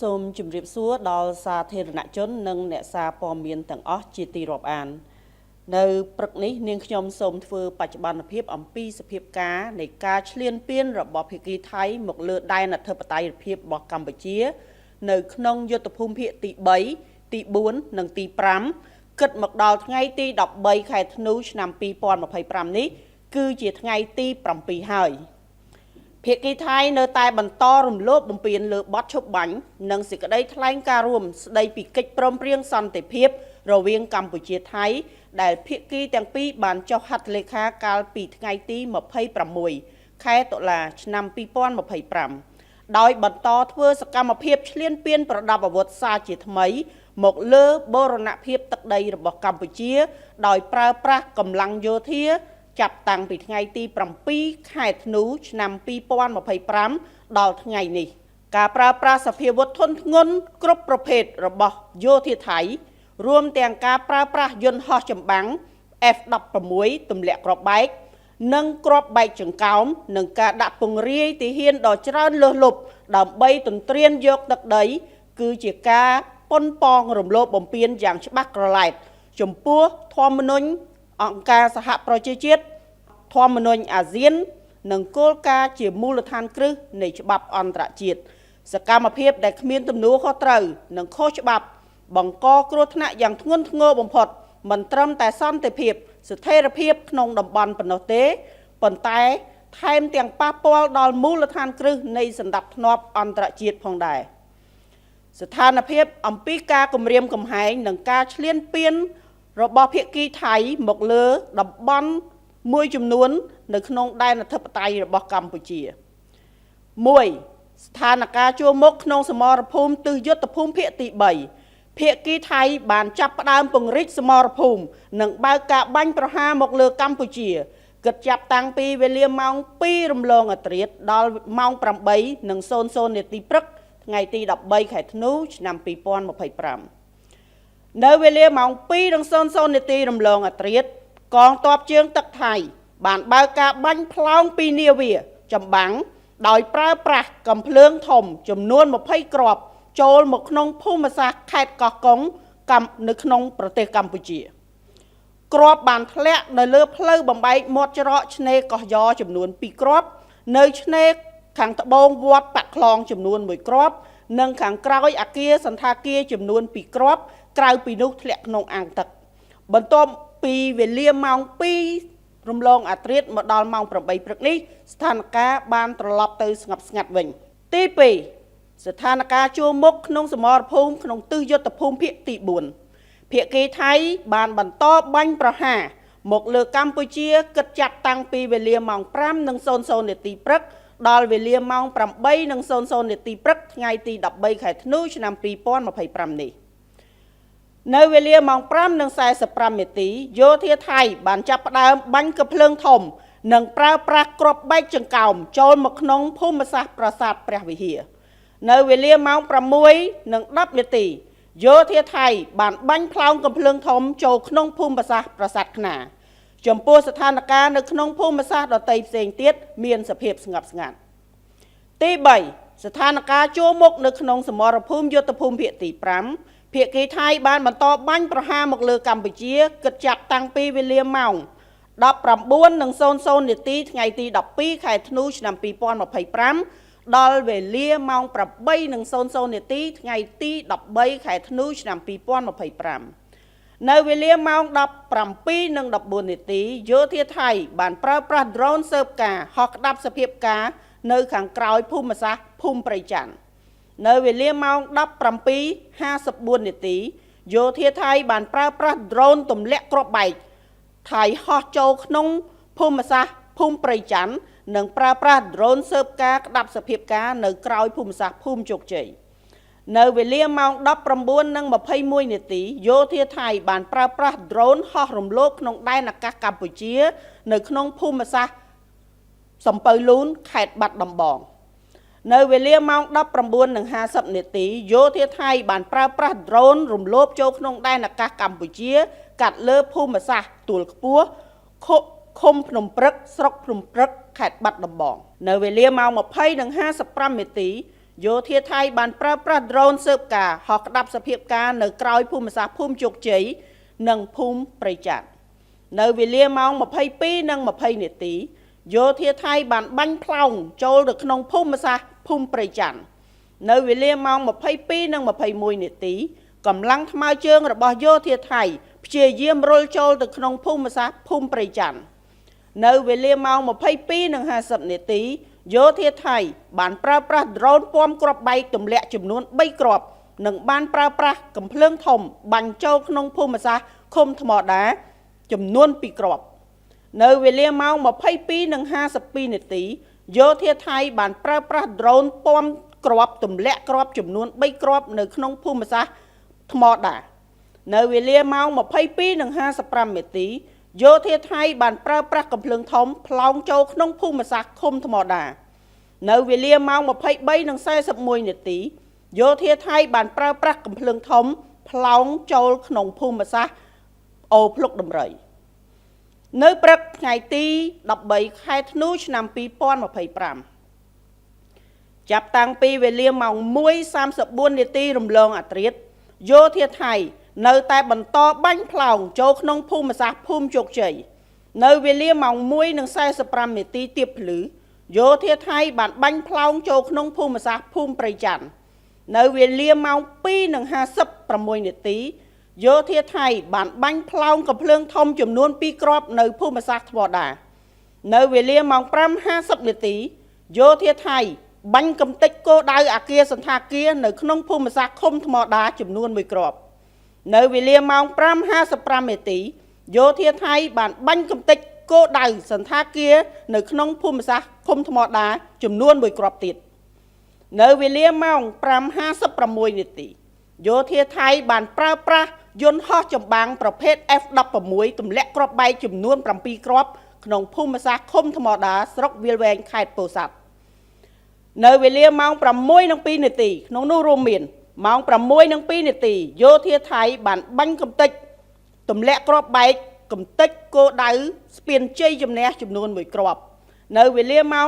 សូមជម្រាបសួរដល់សាធារណជននិងអ្នកសារព័ត៌មានទាំងអស់ជាទីរាប់អាននៅព្រឹកនេះនាងខ្ញុំសូមធ្វើបច្ចុប្បន្នភាពអំពីសភាពការនៃការឈ្លានពានរបស់ភាគីថៃមកលើដែនអធិបតេយ្យភាពរបស់កម្ពុជានៅក្នុងយុទ្ធភូមិភាគទី3ទី4និងទី5គិតមកដល់ថ្ងៃទី13ខែធ្នូឆ្នាំ2025នេះគឺជាថ្ងៃទី7ហើយភាគីថៃនៅតែបន្តរំលោភបំពានលើបទឈប់បាញ់និងសេចក្តីថ្លែងការណ៍រួមស្តីពីកិច្ចព្រមព្រៀងសន្តិភាពរវាងកម្ពុជាថៃដែលភាគីទាំងពីរបានចុះហត្ថលេខាកាលពីថ្ងៃទី26ខែតុលាឆ្នាំ2025ដោយបន្តធ្វើសកម្មភាពឈ្លានពានប្រដាប់អាវុធសារជាថ្មីមកលើបូរណភាពទឹកដីរបស់កម្ពុជាដោយប្រើប្រាស់កម្លាំងយោធាចាប់តាំងពីថ្ងៃទី7ខែធ្នូឆ្នាំ2025ដល់ថ្ងៃនេះការប្រើប្រាស់សភាវុធធុនធ្ងន់គ្រប់ប្រភេទរបស់យោធាថៃរួមទាំងការប្រើប្រាស់យន្តហោះចម្បាំង F-16 ទម្លាក់គ្រាប់បែកនិងគ្រាប់បែកចង្កោមនិងការដាក់ពង្រាយទាហានដ៏ច្រើនលើសលប់ដើម្បីទន្ទ្រានយកទឹកដីគឺជាការប៉ុនប៉ងរំលោភបំពានយ៉ាងច្បាស់ក្រឡែតចំពោះធម្មនុញ្ញអង្គការសហប្រជាជាតិធម្មនុញ្ញអាស៊ាននិងគោលការណ៍ជាមូលដ្ឋានគ្រឹះនៃច្បាប់អន្តរជាតិសកម្មភាពដែលគ្មានទំនួលខុសត្រូវនិងខុសច្បាប់បង្កគ្រោះថ្នាក់យ៉ាងធ្ងន់ធ្ងរបំផុតមិនត្រឹមតែសន្តិភាពស្ថិរភាពក្នុងតំបន់ប៉ុណ្ណោះទេប៉ុន្តែថែមទាំងប៉ះពាល់ដល់មូលដ្ឋានគ្រឹះនៃសណ្ដាប់ធ្នាប់អន្តរជាតិផងដែរស្ថានភាពអំពីការគំរាមកំហែងនិងការឈ្លានពានរបស់ភាគីថៃមកលើតំបន់មួយចំនួននៅក្នុងដែនអធិបតេយ្យរបស់កម្ពុជា1ស្ថានភាពជួរមុខក្នុងសមរភូមិទិសយុទ្ធភូមិភាគទី3ភាគីថៃបានចាប់ផ្ដើមពង្រីកសមរភូមិនិងបើកការបាញ់ប្រហារមកលើកម្ពុជាគិតចាប់តាំងពីវេលាម៉ោង2រំលងអធ្រាត្រដល់ម៉ោង8:00នាទីព្រឹកថ្ងៃទី13ខែធ្នូឆ្នាំ2025នៅវេលាម៉ោង2:00នាទីរំលងអធ្រាត្រកងទ័ពជើងទឹកថៃបានបើកការបាញ់ផ្លោងពីនាវាចម្បាំងដោយប្រើប្រាស់កាំភ្លើងធំចំនួន20គ្រាប់ចូលមកក្នុងភូមិសាស្ត្រខេត្តកោះកុងនៅក្នុងប្រទេសកម្ពុជាគ្រាប់បានធ្លាក់នៅលើផ្លូវបំបែកមាត់ច្រកឆ្នេរកោះយ៉ចំនួន2គ្រាប់នៅឆ្នេរខាងត្បូងវត្តបាក់ខ្លងចំនួន1គ្រាប់និងខាងក្រោយអគារសន្តាគារចំនួន2គ្រាប់ក្រៅពីនោះធ្លាក់ក្នុងអាងទឹកបន្ទាប់ពីវេលាម៉ោង2រំលងអធ្រាត្រមកដល់ម៉ោង8ព្រឹកនេះស្ថានភាពបានត្រឡប់ទៅស្ងប់ស្ងាត់វិញទី2ស្ថានភាពជួរមុខក្នុងសមរភូមិក្នុងទិសយុទ្ធភូមិភាគទី4ភាគីថៃបានបន្តបាញ់ប្រហារមកលើកម្ពុជាគិតចាប់តាំងពីវេលាម៉ោង5:00នាទីព្រឹកដល់វេលាម៉ោង8:00នាទីព្រឹកថ្ងៃទី13ខែធ្នូឆ្នាំ2025នេះនៅវេលាម៉ោង5:45នាទីយោធាថៃបានចាប់ផ្ដើមបាញ់កាំភ្លើងធំនិងប្រើប្រាស់គ្រាប់បែកចង្កោមចូលមកក្នុងភូមិសាស្ត្រប្រាសាទព្រះវិហារនៅវេលាម៉ោង6:10នាទីយោធាថៃបានបាញ់ផ្លោងកាំភ្លើងធំចូលក្នុងភូមិសាស្ត្រប្រាសាទខ្នាចំពោះស្ថានភាពនៅក្នុងភូមិសាស្ត្រដទៃផ្សេងទៀតមានសភាពស្ងប់ស្ងាត់ទី3ស្ថានភាពជួរមុខនៅក្នុងសមរភូមិយុទ្ធភូមិភាគទី5ភាគីថៃបានបន្តបាញ់ប្រហារមកលើកម្ពុជាគិតចាប់តាំងពីវេលាម៉ោង19:00នាទីថ្ងៃទី12ខែធ្នូឆ្នាំ2025ដល់វេលាម៉ោង8:00នាទីថ្ងៃទី13ខែធ្នូឆ្នាំ2025នៅវេលាម៉ោង17:14នាទីយោធាថៃបានប្រើប្រាស់ drone ស៊ើបការហោះក្តាប់សភាពការនៅខាងក្រោយភូមិសាស្ត្រភូមិព្រៃច័ន្ទនៅវេលាម៉ោង17:54នាទីយោធាថៃបានប្រើប្រាស់ drone ទម្លាក់គ្រាប់បែកថៃហោះចូលក្នុងភូមិសាស្ត្រភូមិព្រៃច័ន្ទនិងប្រើប្រាស់ drone ស៊ើបការក្តាប់សភាពការនៅក្រោយភូមិសាស្ត្រភូមិជោគជ័យនៅវេលាម៉ោង19:21នាទីយោធាថៃបានប្រើប្រាស់ drone ហោះរំលោភក្នុងដែនអាកាសកម្ពុជានៅក្នុងភូមិសាស្ត្រសំពៅលូនខេត្តបាត់ដំបងនៅវេលាម៉ោង19:50នាទីយោធាថៃបានប្រើប្រាស់ drone រំលោភចូលក្នុងដែនអាកាសកម្ពុជាកាត់លើភូមិសាស្ត្រទួលខ្ពស់ឃុំភ្នំព្រឹកស្រុកភ្នំព្រឹកខេត្តបាត់ដំបងនៅវេលាម៉ោង20:55នាទី យោធាថៃបានប្រើប្រាស់ drone ស៊ើបការហោះក្តាប់សភាពការនៅក្រោយភូមិសាស្ត្រភូមិជោគជ័យនិងភូមិព្រៃច័ន្ទនៅវេលាម៉ោង 22:20 នាទីយោធាថៃបានបាញ់ផ្លោងចូលទៅក្នុងភូមិសាស្ត្រភូមិព្រៃច័ន្ទនៅវេលាម៉ោង 22:21 នាទីកម្លាំងថ្មើរជើងរបស់យោធាថៃព្យាយាមរុលចូលទៅក្នុងភូមិសាស្ត្រភូមិព្រៃច័ន្ទនៅវេលាម៉ោង 22:50 នាទីយោធាថៃបានប្រើប្រាស់ drone ពណ៌គ្រាប់បែកទម្លាក់ចំនួន3គ្រាប់និងបានប្រើប្រាស់កាំភ្លើងធំបាញ់ចូលក្នុងភូមិសាស្ត្រឃុំថ្មដាចំនួន2គ្រាប់នៅវេលាម៉ោង 22:52 នាទីយោធាថៃបានប្រើប្រាស់ drone ពណ៌គ្រាប់ទម្លាក់គ្រាប់ចំនួន3គ្រាប់នៅក្នុងភូមិសាស្ត្រថ្មដានៅវេលាម៉ោង 22:55 នាទីយោធាថៃបានប្រើប្រាស់កាំភ្លើងធំផ្លោងចូលក្នុងភូមិសាស្ត្រឃុំថ្មដានៅវេលាម៉ោង 23:41 នាទីយោធាថៃបានប្រើប្រាស់កាំភ្លើងធំផ្លោងចូលក្នុងភូមិសាស្ត្រអូភ្លុកដំរីនៅព្រឹកថ្ងៃទី13ខែធ្នូឆ្នាំ2025ចាប់តាំងពីវេលាម៉ោង 1:34 នាទីរំលងអាធ្រាត្រយោធាថៃនៅតែបន្តបាញ់ផ្លោងចូលក្នុងភូមិសាស្ត្រភូមិជោគជ័យនៅវេលាម៉ោង 1:45 នាទីទៀបភ្លឺយោធាថៃបានបាញ់ផ្លោងចូលក្នុងភូមិសាស្ត្រភូមិព្រៃច័ន្ទនៅវេលាម៉ោង 2:56 នាទីយោធាថៃបានបាញ់ផ្លោងកាំភ្លើងធំចំនួន2គ្រាប់នៅភូមិសាស្ត្រថ្មដានៅវេលាម៉ោង 5:50 នាទីយោធាថៃបាញ់កំទេចគោលដៅអគារសន្តាគារនៅក្នុងភូមិសាស្ត្រឃុំថ្មដាចំនួន1គ្រាប់នៅវេលាម៉ោង 5:55 នាទីយោធាថៃបានបាញ់កំទេចគោលដៅសន្តាគារនៅក្នុងភូមិសាស្ត្រឃុំថ្មដាចំនួន1គ្រាប់ទៀតនៅវេលាម៉ោង 5:56 នាទីយោធាថៃបានប្រើប្រាស់យន្តហោះចម្បាំងប្រភេទ F-16 ទម្លាក់គ្រាប់បែកចំនួន7គ្រាប់ក្នុងភូមិសាស្ត្រឃុំថ្មដាស្រុកវាលវែងខេត្តពោធិ៍សាត់នៅវេលាម៉ោង 6:02 នាទីក្នុងនោះរួមមានម៉ោង 6:02 នាទីយោធាថៃបានបាញ់កំទេចទម្លាក់គ្រាប់បែកកំទេចគោលដៅស្ពានជ័យជំនះចំនួន1គ្រាប់នៅវេលាម៉ោង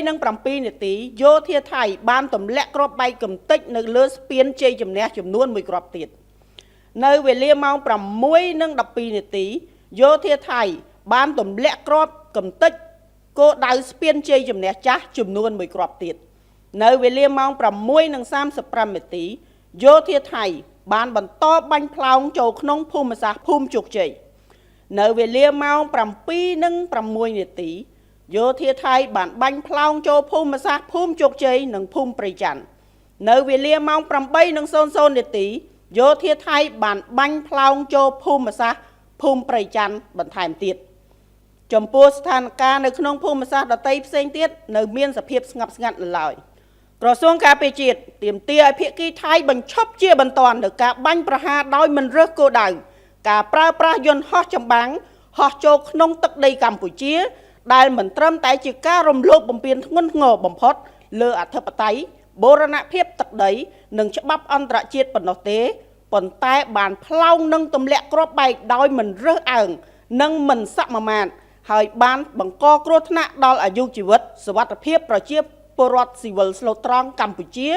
6:07 នាទីយោធាថៃបានទម្លាក់គ្រាប់បែកកំទេចនៅលើស្ពានជ័យជំនះចំនួន1គ្រាប់ទៀតនៅវេលាម៉ោង 6:12 នាទីយោធាថៃបានទម្លាក់គ្រាប់កំទេចគោលដៅស្ពានជ័យជំនះចាស់ចំនួន1គ្រាប់ទៀតនៅវេលាម៉ោង 6:35 នាទីយោធាថៃបានបន្តបាញ់ផ្លោងចូលក្នុងភូមិសាស្ត្រភូមិជោគជ័យនៅវេលាម៉ោង 7:06 នាទីយោធាថៃបានបាញ់ផ្លោងចូលភូមិសាស្ត្រភូមិជោគជ័យនិងភូមិព្រៃច័ន្ទនៅវេលាម៉ោង 8:00 នាទីយោធាថៃបានបាញ់ផ្លោងចូលភូមិសាស្ត្រភូមិព្រៃច័ន្ទបន្ថែមទៀតចំពោះស្ថានភាពនៅក្នុងភូមិសាស្ត្រដទៃផ្សេងទៀតនៅមានសភាពស្ងប់ស្ងាត់នៅឡើយក្រសួងការពារជាតិទាមទារឲ្យភាគីថៃបញ្ឈប់ជាបន្ទាន់នូវការបាញ់ប្រហារដោយមិនរើសគោលដៅការប្រើប្រាស់យន្តហោះចម្បាំងហោះចូលក្នុងទឹកដីកម្ពុជាដែលមិនត្រឹមតែជាការរំលោភបំពានធ្ងន់ធ្ងរបំផុតលើអធិបតេយ្យបូរណភាពទឹកដីនិងច្បាប់អន្តរជាតិប៉ុណ្ណោះទេប៉ុន្តែបានផ្លោងនឹងទម្លាក់គ្រាប់បែកដោយមិនរើសអើងនិងមិនសមាមាត្រហើយបានបង្កគ្រោះថ្នាក់ដល់អាយុជីវិតសុវត្ថិភាពប្រជាពលរដ្ឋស៊ីវិលស្លូតត្រង់កម្ពុជា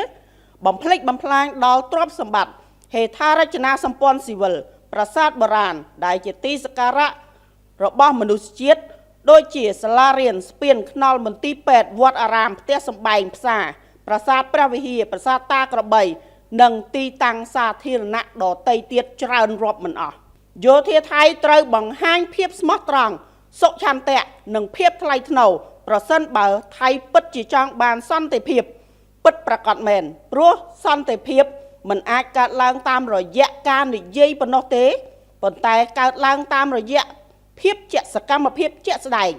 បំផ្លិចបំផ្លាញដល់ទ្រព្យសម្បត្តិហេដ្ឋារចនាសម្ព័ន្ធស៊ីវិលប្រាសាទបុរាណដែលជាទីសក្ការៈរបស់មនុស្សជាតិដូចជាសាលារៀនស្ពានថ្នល់មន្ទីរពេទ្យវត្តអារាមផ្ទះសម្បែងផ្សារប្រាសាទព្រះវិហារប្រាសាទតាក្របីនិងទីតាំងសាធារណៈដទៃទៀតច្រើនរាប់មិនអស់យោធាថៃត្រូវបង្ហាញភាពស្មោះត្រង់សុឆន្ទៈនិងភាពថ្លៃថ្នូរប្រសិនបើថៃពិតជាចង់បានសន្តិភាពពិតប្រាកដមែនព្រោះសន្តិភាពមិនអាចកើតឡើងតាមរយៈការនិយាយប៉ុណ្ណោះទេប៉ុន្តែកើតឡើងតាមរយៈភាពជាសកម្មភាពជាក់ស្ដែង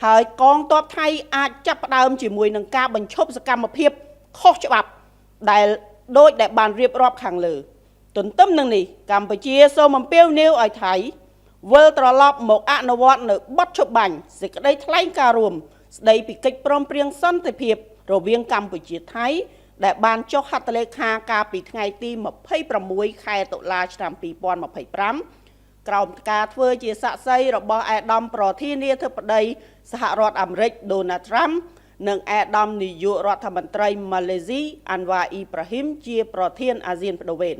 ហើយកងទ័ពថៃអាចចាប់ផ្ដើមជាមួយនឹងការបញ្ឈប់សកម្មភាពខុសច្បាប់ដែលបានរៀបរាប់ខាងលើទន្ទឹមនឹងនេះកម្ពុជាសូមអំពាវនាវឲ្យថៃវិលត្រឡប់មកអនុវត្តនៅបទច្បាញ់សេចក្តីថ្លែងការណ៍រួមស្តីពីកិច្ចព្រមព្រៀងសន្តិភាពរវាងកម្ពុជាថៃដែលបានចុះហត្ថលេខាកាលពីថ្ងៃទី26ខែតុលាឆ្នាំ2025ក្រោមការធ្វើជាសាក្សីរបស់អាដាមប្រធានាធិបតីសហរដ្ឋអាមេរិក Donald Trump និងអាដាមនាយករដ្ឋមន្ត្រីម៉ាឡេស៊ីអាន់វ៉ាអ៊ីប្រាហ៊ីមជាប្រធានអាស៊ានបដូវេន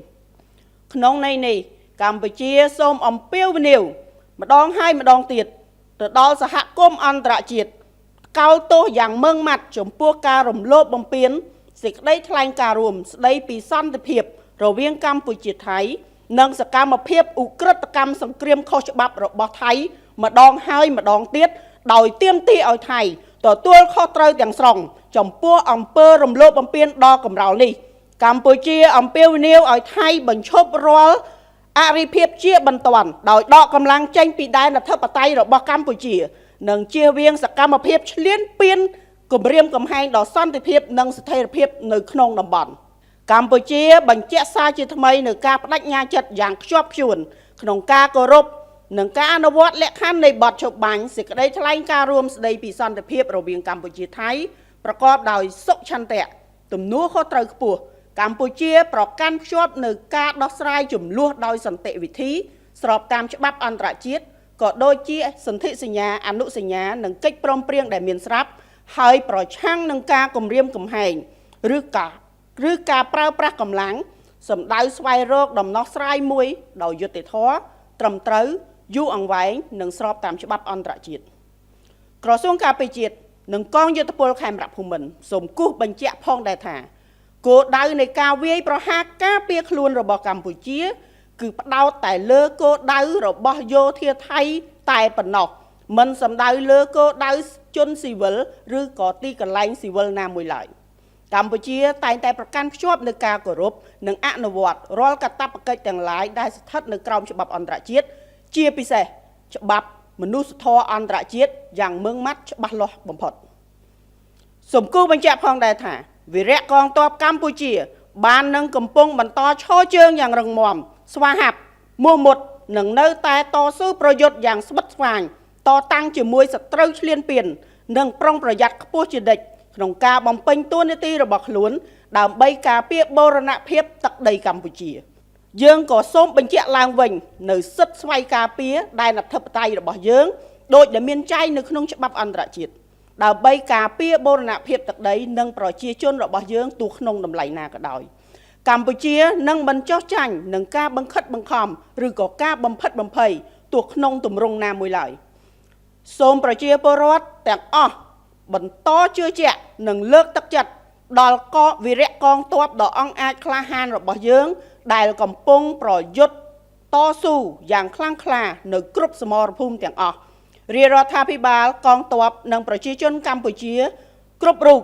ក្នុងន័យនេះកម្ពុជាសូមអំពាវនាវម្ដងហើយម្ដងទៀតទៅដល់សហគមន៍អន្តរជាតិកោតទោសយ៉ាងម៉ឺងម៉ាត់ចំពោះការរំលោភបំពានសេចក្តីថ្លែងការណ៍រួមស្តីពីសន្តិភាពរវាងកម្ពុជាថៃនិងសកម្មភាពឧក្រិដ្ឋកម្មសង្គ្រាមខុសច្បាប់របស់ថៃម្ដងហើយម្ដងទៀតដោយទាមទារឲ្យថៃទទួលខុសត្រូវទាំងស្រុងចំពោះអំពើរំលោភបំពានដ៏កម្រោលនេះកម្ពុជាអំពាវនាវឲ្យថៃបញ្ឈប់រាល់អរិភាពជាបន្ទាន់ដោយដកកម្លាំងចេញពីដែនអធិបតេយ្យរបស់កម្ពុជានិងជៀសវាងសកម្មភាពឈ្លានពានគម្រាមកំហែងដល់សន្តិភាពនិងស្ថិរភាពនៅក្នុងតំបន់កម្ពុជាបញ្ជាក់សារជាថ្មីនៅការបដិញ្ញាចិត្តយ៉ាងខ្ជាប់ខ្ជួនក្នុងការគោរពនិងការអនុវត្តលក្ខខណ្ឌនៃបទចុះបាញ់សេចក្តីថ្លែងការណ៍រួមស្តីពីសន្តិភាពរវាងកម្ពុជាថៃប្រកបដោយសុខឆន្ទៈទំនួលខុសត្រូវខ្ពស់កម្ពុជាប្រកាន់ភ្ជាប់នៅការដោះស្រាយជម្លោះដោយសន្តិវិធីស្របតាមច្បាប់អន្តរជាតិក៏ដូចជាសន្ធិសញ្ញាអនុសញ្ញានិងកិច្ចព្រមព្រៀងដែលមានស្រាប់ហើយប្រឆាំងនឹងការគំរាមកំហែងឬការប្រើប្រាស់កម្លាំងសម្ដៅស្វែងរកដំណោះស្រាយមួយដោយយុត្តិធម៌ត្រឹមត្រូវយូរអង្វែងនិងស្របតាមច្បាប់អន្តរជាតិក្រសួងការពារជាតិនិងកងយោធពលខេមរភូមិន្ទសូមគូសបញ្ជាក់ផងដែរថាគោលដៅនៃការវាយប្រហារការពារខ្លួនរបស់កម្ពុជាគឺផ្ដោតតែលើគោលដៅរបស់យោធាថៃតែប៉ុណ្ណោះមិនសំដៅលើគោលដៅជនស៊ីវិលឬក៏ទីកន្លែងស៊ីវិលណាមួយឡើយកម្ពុជាតែងតែប្រកាន់ភ្ជាប់នឹងការគោរពនិងអនុវត្តរាល់កាតព្វកិច្ចទាំងឡាយដែលស្ថិតនៅក្រោមច្បាប់អន្តរជាតិជាពិសេសច្បាប់មនុស្សធម៌អន្តរជាតិយ៉ាងម៉ឺងម៉ាត់ច្បាស់លាស់បំផុតសូមគូបញ្ជាក់ផងដែរថាវីរៈកងទ័ពកម្ពុជាបាននឹងកំពុងបន្តឈរជើងយ៉ាងរឹងមាំស្វាហាប់មោះមុតនិងនៅតែតស៊ូប្រយុទ្ធយ៉ាងស្វិតស្វាញតតាំងជាមួយសត្រូវឈ្លានពាននិងប្រុងប្រយ័ត្នខ្ពស់ជានិច្ចក្នុងការបំពេញតួនាទីរបស់ខ្លួនដើម្បីការពារបូរណភាពទឹកដីកម្ពុជាយើងក៏សូមបញ្ជាក់ឡើងវិញនៅសិទ្ធិស្វ័យការពារដែនអធិបតេយ្យរបស់យើងដោយដែលមានចែងនៅក្នុងច្បាប់អន្តរជាតិដើម្បីការពារបូរណភាពទឹកដីនិងប្រជាជនរបស់យើងទោះក្នុងតម្លៃណាក៏ដោយកម្ពុជានឹងមិនចោះចាញ់នឹងការបង្ខិតបង្ខំឬក៏ការបំផិតបំភ័យទោះក្នុងទម្រង់ណាមួយឡើយសូមប្រជាពលរដ្ឋទាំងអស់បន្តជឿជាក់និងលើកទឹកចិត្តដល់វីរៈកងទ័ពដ៏អង់អាចក្លាហានរបស់យើងដែលកំពុងប្រយុទ្ធតស៊ូយ៉ាងខ្លាំងក្លានៅគ្រប់សមរភូមិទាំងអស់រាជរដ្ឋាភិបាលកងទ័ពនិងប្រជាជនកម្ពុជាគ្រប់រូប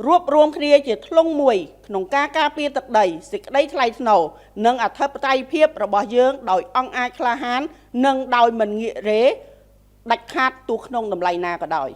រួបរวมគ្នាជាធ្លុងមួយក្នុងការការពារទឹកដីសេចក្តីថ្លៃថ្នូរនិងអធិបតេយ្យភាពរបស់យើងដោយអង់អាចក្លាហាននិងដោយមិនងាករេដាច់ខាតទោះក្នុងតម្លៃណាក៏ដោយ